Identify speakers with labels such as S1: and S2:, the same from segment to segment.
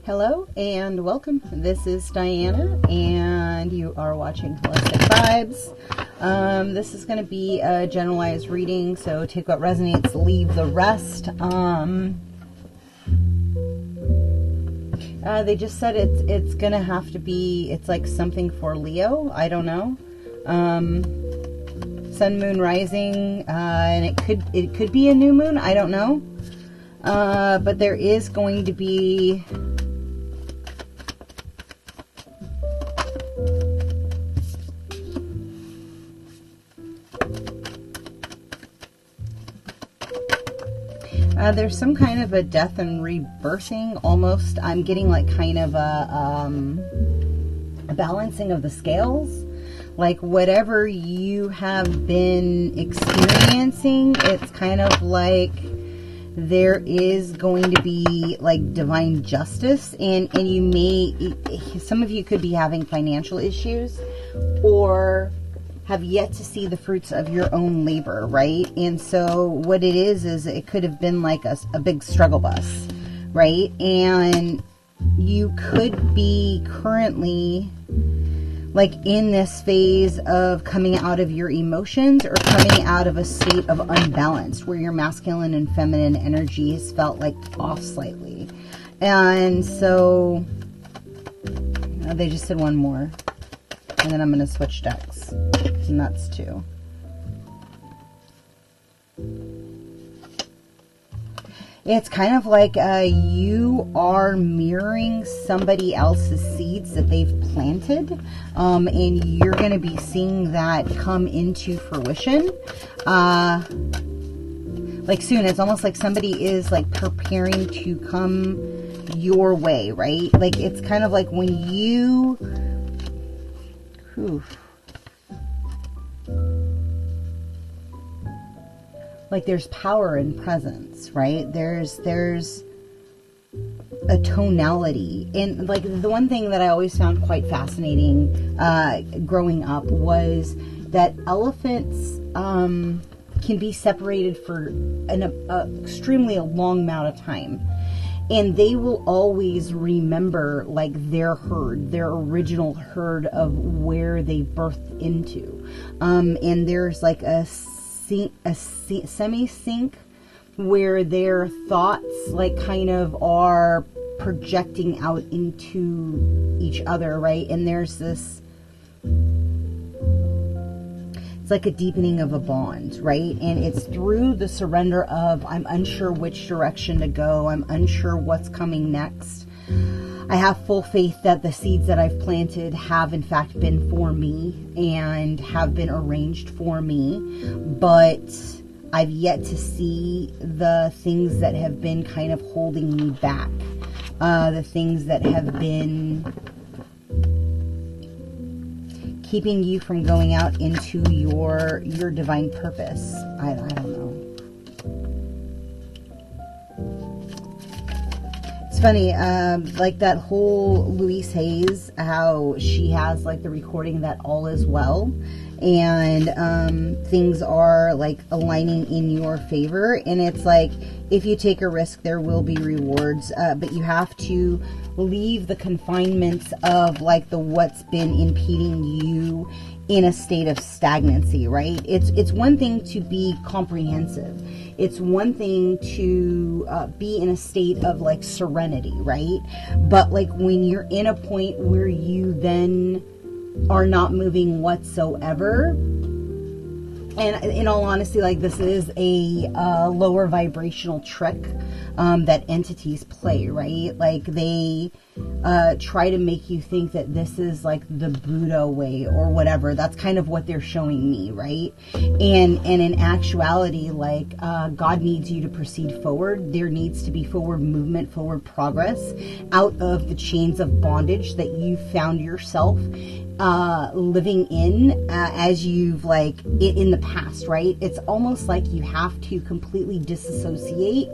S1: Hello and welcome. This is Diana and you are watching Holistic Vibes. This is going to be a generalized reading, so take what resonates, leave the rest. They just said it's going to have to be, it's like something for Leo. I don't know. Sun, moon, rising, and it could be a new moon. I don't know. But there is going to be there's some kind of a death and rebirthing almost. I'm getting like kind of a balancing of the scales. Like whatever you have been experiencing, it's kind of like there is going to be like divine justice, and you may, some of you could be having financial issues or have yet to see the fruits of your own labor, right? And so what it is it could have been like a big struggle bus, right? And you could be currently like in this phase of coming out of your emotions or coming out of a state of unbalance where your masculine and feminine energy has felt like off slightly. And so they just said one more, and then I'm going to switch decks, and that's two. It's kind of like you are mirroring somebody else's seeds that they've planted, and you're going to be seeing that come into fruition. Like soon, it's almost like somebody is like preparing to come your way, right? Like it's kind of like when you... like there's power in presence, right? There's a tonality. And like the one thing that I always found quite fascinating growing up was that elephants can be separated for an extremely long amount of time. And they will always remember like their herd, their original herd of where they birthed into. And there's like a semi-sync where their thoughts like kind of are projecting out into each other, right? And there's this, it's like a deepening of a bond, right? And it's through the surrender of, I'm unsure which direction to go, I'm unsure what's coming next. I have full faith that the seeds that I've planted have in fact been for me and have been arranged for me, but I've yet to see the things that have been kind of holding me back, the things that have been keeping you from going out into your divine purpose. I don't know. Funny, like that whole Louise Hayes, how she has like the recording that all is well, and things are like aligning in your favor, and it's like if you take a risk there will be rewards, but you have to leave the confinements of like the what's been impeding you in a state of stagnancy, right? It's one thing to be comprehensive. It's one thing to be in a state of like serenity, right? But like when you're in a point where you then are not moving whatsoever, and in all honesty, like this is a lower vibrational trick that entities play, right? Like they try to make you think that this is like the Buddha way or whatever. That's kind of what they're showing me, right? And in actuality, like God needs you to proceed forward. There needs to be forward movement, forward progress out of the chains of bondage that you found yourself living in as you've like in the past, right? It's almost like you have to completely disassociate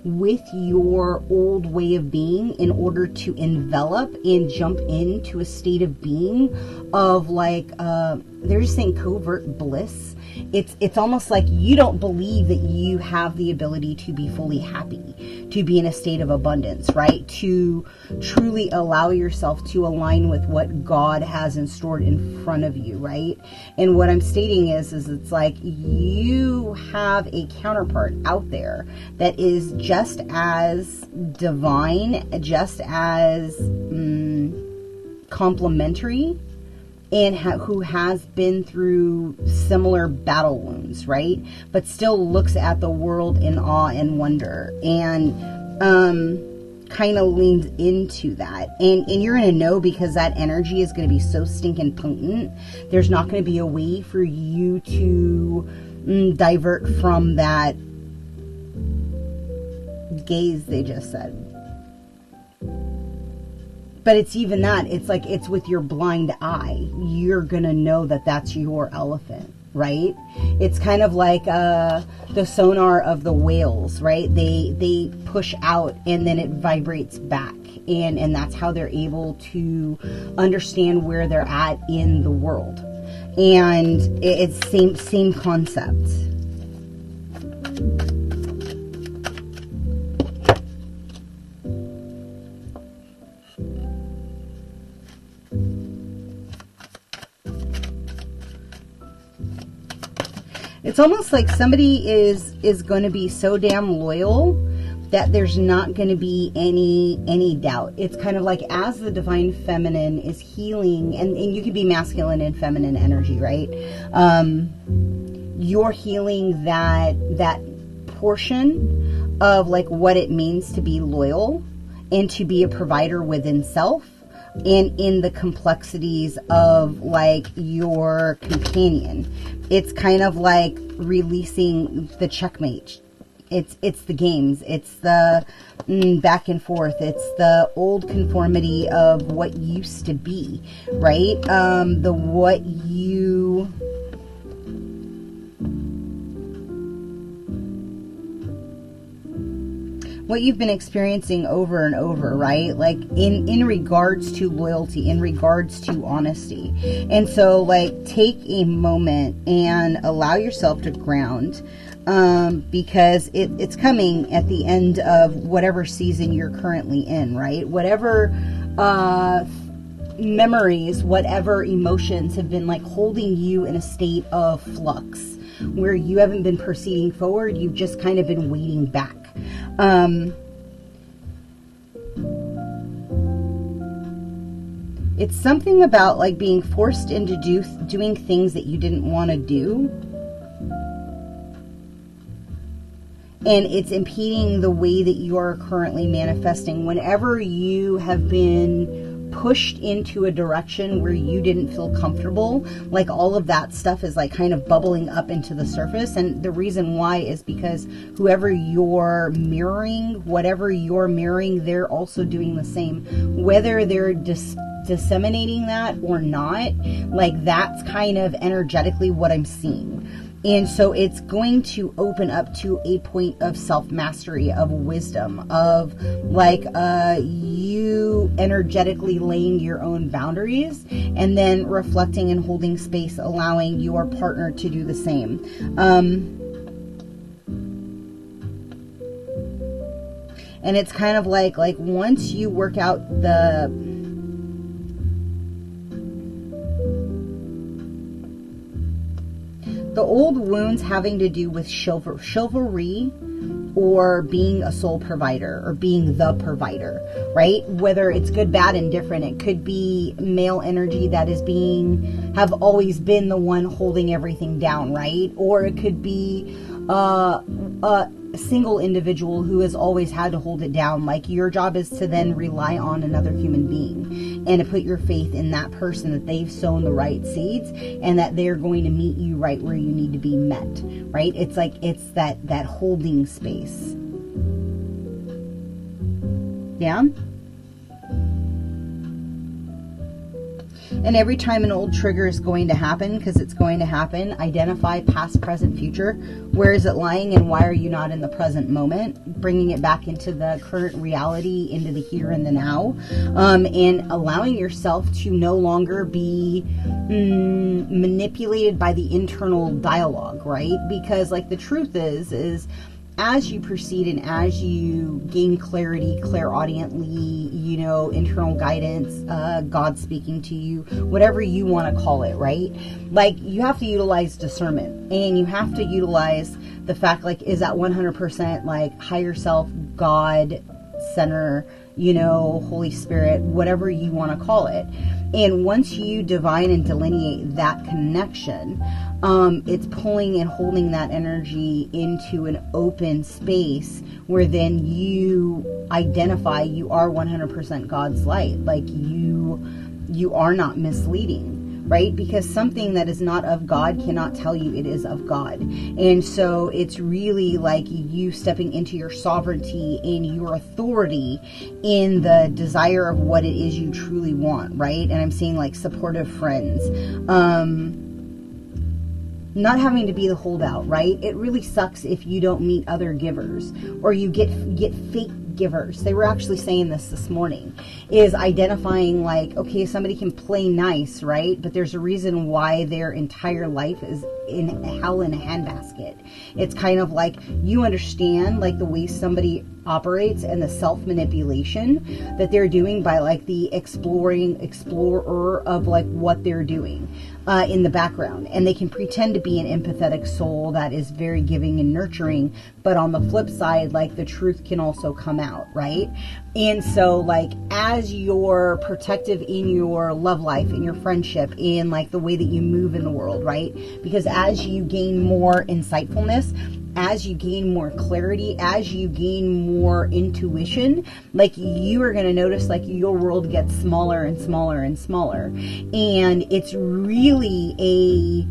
S1: with your old way of being in order to envelop and jump into a state of being of like they're just saying covert bliss. it's almost like you don't believe that you have the ability to be fully happy, to be in a state of abundance, right? To truly allow yourself to align with what God has in store in front of you, right? And what I'm stating is it's like you have a counterpart out there that is just as divine, just as complementary, and who has been through similar battle wounds, right? But still looks at the world in awe and wonder, and kind of leans into that. And you're going to know, because that energy is going to be so stinking potent. There's not going to be a way for you to divert from that gaze they just said. But it's even that. It's like, it's with your blind eye. You're going to know that that's your elephant, right? It's kind of like the sonar of the whales, right? They push out and then it vibrates back. And that's how they're able to understand where they're at in the world. And it's same concept. It's almost like somebody is going to be so damn loyal that there's not going to be any doubt. It's kind of like, as the divine feminine is healing, and you could be masculine and feminine energy, right? You're healing that portion of like what it means to be loyal and to be a provider within self, and in the complexities of like your companion. It's kind of like releasing the checkmate. It's the games. It's the back and forth. It's the old conformity of what used to be, right? What you've been experiencing over and over, right? Like in regards to loyalty, in regards to honesty. And so like, take a moment and allow yourself to ground, because it's coming at the end of whatever season you're currently in, right? Whatever memories, whatever emotions have been like holding you in a state of flux, where you haven't been proceeding forward, you've just kind of been waiting back. It's something about like being forced into doing things that you didn't want to do, and it's impeding the way that you are currently manifesting. Whenever you have been pushed into a direction where you didn't feel comfortable, like all of that stuff is like kind of bubbling up into the surface. And the reason why is because whoever you're mirroring, whatever you're mirroring, they're also doing the same, whether they're disseminating that or not. Like, that's kind of energetically what I'm seeing. And so it's going to open up to a point of self-mastery, of wisdom, of like you energetically laying your own boundaries, and then reflecting and holding space, allowing your partner to do the same. And it's kind of like once you work out the old wounds having to do with chivalry, or being a sole provider, or being the provider, right? Whether it's good, bad, and different. It could be male energy that is have always been the one holding everything down, right? Or it could be a single individual who has always had to hold it down. Like, your job is to then rely on another human being and to put your faith in that person, that they've sown the right seeds and that they're going to meet you right where you need to be met, right? It's like, it's that holding space. Yeah. And every time an old trigger is going to happen, because it's going to happen, identify past, present, future. Where is it lying, and why are you not in the present moment? Bringing it back into the current reality, into the here and the now, and allowing yourself to no longer be manipulated by the internal dialogue, right? Because like the truth is as you proceed and as you gain clarity, clairaudiently, you know, internal guidance, God speaking to you, whatever you want to call it, right? Like, you have to utilize discernment, and you have to utilize the fact, like, is that 100% like higher self, God, center, you know, Holy Spirit, whatever you want to call it. And once you divine and delineate that connection, it's pulling and holding that energy into an open space where then you identify you are 100% God's light. Like, you are not misleading, right? Because something that is not of God cannot tell you it is of God. And so it's really like you stepping into your sovereignty and your authority in the desire of what it is you truly want, right? And I'm saying like supportive friends, not having to be the holdout, right? It really sucks if you don't meet other givers, or you get fake givers. They were actually saying this morning, is identifying like, okay, somebody can play nice, right? But there's a reason why their entire life is in hell in a handbasket. It's kind of like, you understand like the way somebody operates and the self-manipulation that they're doing by like the explorer of like what they're doing in the background. And they can pretend to be an empathetic soul that is very giving and nurturing, but on the flip side, like the truth can also come out, right? And so like, as you're protective in your love life, in your friendship, in like the way that you move in the world, right? Because as you gain more insightfulness, as you gain more clarity, as you gain more intuition, like you are going to notice like your world gets smaller and smaller and smaller. And it's really a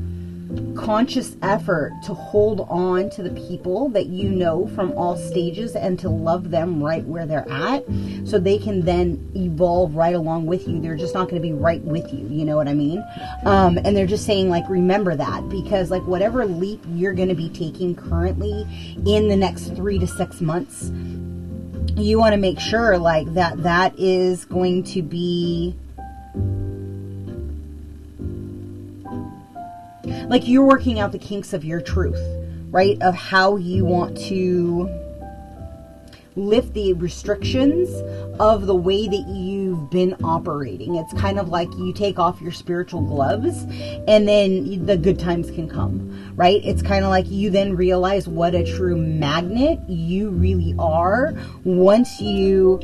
S1: conscious effort to hold on to the people that you know from all stages and to love them right where they're at, so they can then evolve right along with you. They're just not going to be right with you, you know what I mean? And they're just saying like, remember that, because like whatever leap you're going to be taking currently in the next 3 to 6 months, you want to make sure like that is going to be like you're working out the kinks of your truth, right? Of how you want to lift the restrictions of the way that you've been operating. It's kind of like you take off your spiritual gloves and then the good times can come, right? It's kind of like you then realize what a true magnet you really are once you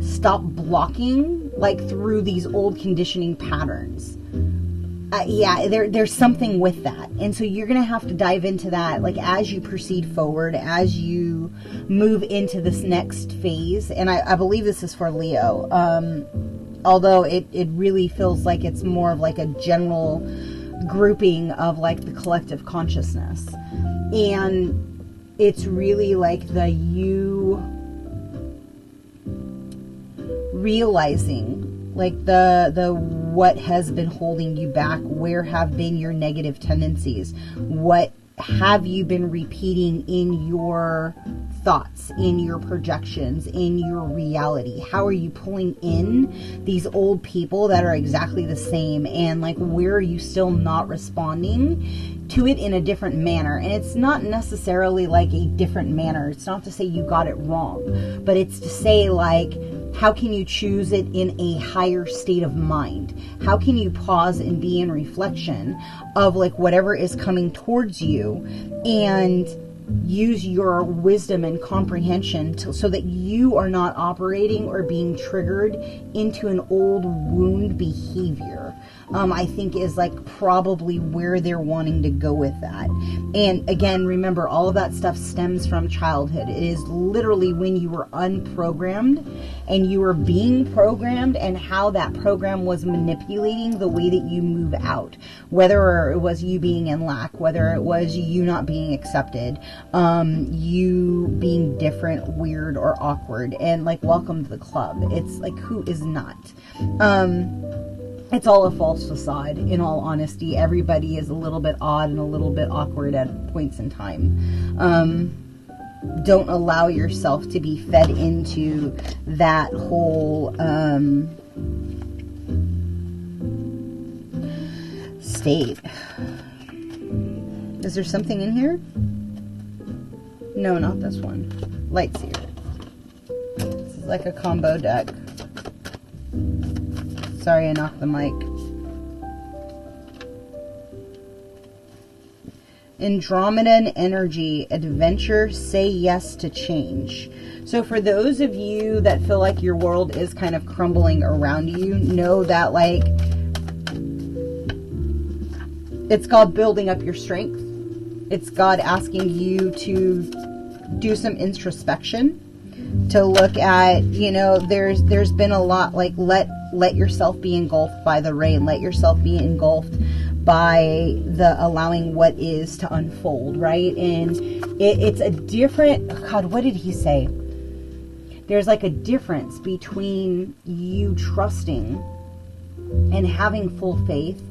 S1: stop blocking like through these old conditioning patterns. There's something with that. And so you're going to have to dive into that, like as you proceed forward, as you move into this next phase. And I believe this is for Leo. Although it really feels like it's more of like a general grouping of like the collective consciousness. And it's really like the you realizing like the what has been holding you back, where have been your negative tendencies, what have you been repeating in your thoughts, in your projections, in your reality? How are you pulling in these old people that are exactly the same, and like where are you still not responding to it in a different manner? And it's not necessarily like a different manner. It's not to say you got it wrong, but it's to say like, how can you choose it in a higher state of mind? How can you pause and be in reflection of like whatever is coming towards you and use your wisdom and comprehension so that you are not operating or being triggered into an old wound behavior? I think is like probably where they're wanting to go with that. And again, remember, all of that stuff stems from childhood. It is literally when you were unprogrammed and you were being programmed, and how that program was manipulating the way that you move out, whether it was you being in lack, whether it was you not being accepted, you being different, weird, or awkward. And like, welcome to the club. It's like, who is not? it's all a false facade, in all honesty. Everybody is a little bit odd and a little bit awkward at points in time. Don't allow yourself to be fed into that whole state. Is there something in here? No, not this one. Lightseer. This is like a combo deck. Sorry, I knocked the mic. Andromeda and energy, adventure, say yes to change. So for those of you that feel like your world is kind of crumbling around you, know that, like, it's God building up your strength. It's God asking you to do some introspection, to look at, you know, there's been a lot, like, let yourself be engulfed by the rain. Let yourself be engulfed by the allowing what is to unfold, right? And it's a different, God, what did he say? There's like a difference between you trusting and having full faith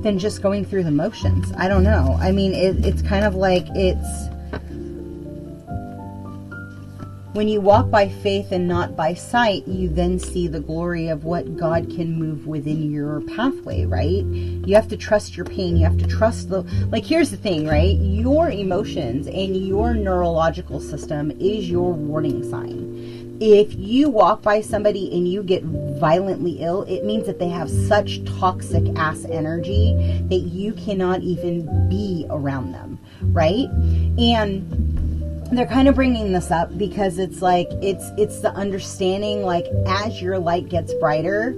S1: than just going through the motions. I don't know. I mean, it's kind of like, it's when you walk by faith and not by sight, you then see the glory of what God can move within your pathway, right? You have to trust your pain. You have to trust like, here's the thing, right? Your emotions and your neurological system is your warning sign. If you walk by somebody and you get violently ill, it means that they have such toxic ass energy that you cannot even be around them, right? And they're kind of bringing this up because it's like, it's the understanding, like, as your light gets brighter,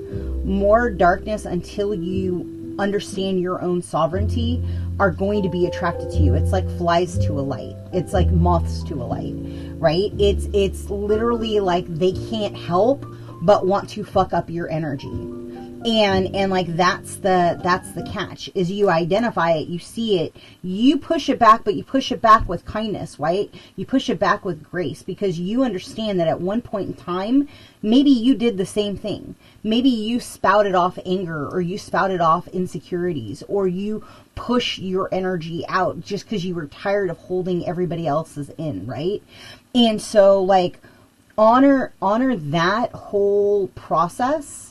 S1: more darkness, until you understand your own sovereignty, are going to be attracted to you. It's like flies to a light. It's like moths to a light, right? It's literally like they can't help but want to fuck up your energy. And like, that's the catch, is you identify it, you see it, you push it back, but you push it back with kindness, right? You push it back with grace, because you understand that at one point in time, maybe you did the same thing. Maybe you spouted off anger, or you spouted off insecurities, or you push your energy out just because you were tired of holding everybody else's in, right? And so, like, honor that whole process,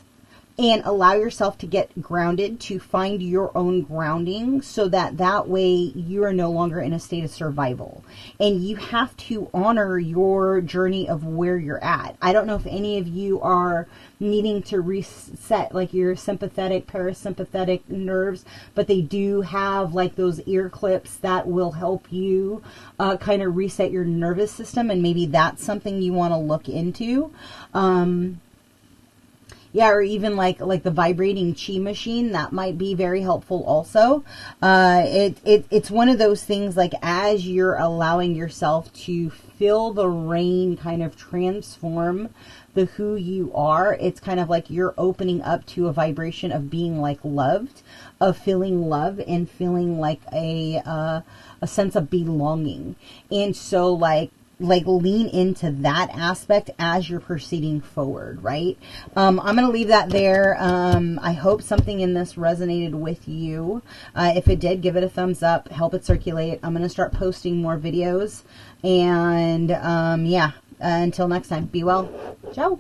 S1: and allow yourself to get grounded, to find your own grounding, so that way you are no longer in a state of survival. And you have to honor your journey of where you're at. I don't know if any of you are needing to reset, like, your sympathetic, parasympathetic nerves, but they do have, like, those ear clips that will help you kind of reset your nervous system, and maybe that's something you want to look into. Yeah, or even like the vibrating chi machine, that might be very helpful also. It's one of those things, like, as you're allowing yourself to feel the rain kind of transform the who you are, it's kind of like you're opening up to a vibration of being, like, loved, of feeling love, and feeling like a sense of belonging. And so, like lean into that aspect as you're proceeding forward, right? I'm going to leave that there. I hope something in this resonated with you. If it did, give it a thumbs up, help it circulate. I'm going to start posting more videos, and yeah, until next time, be well. Ciao.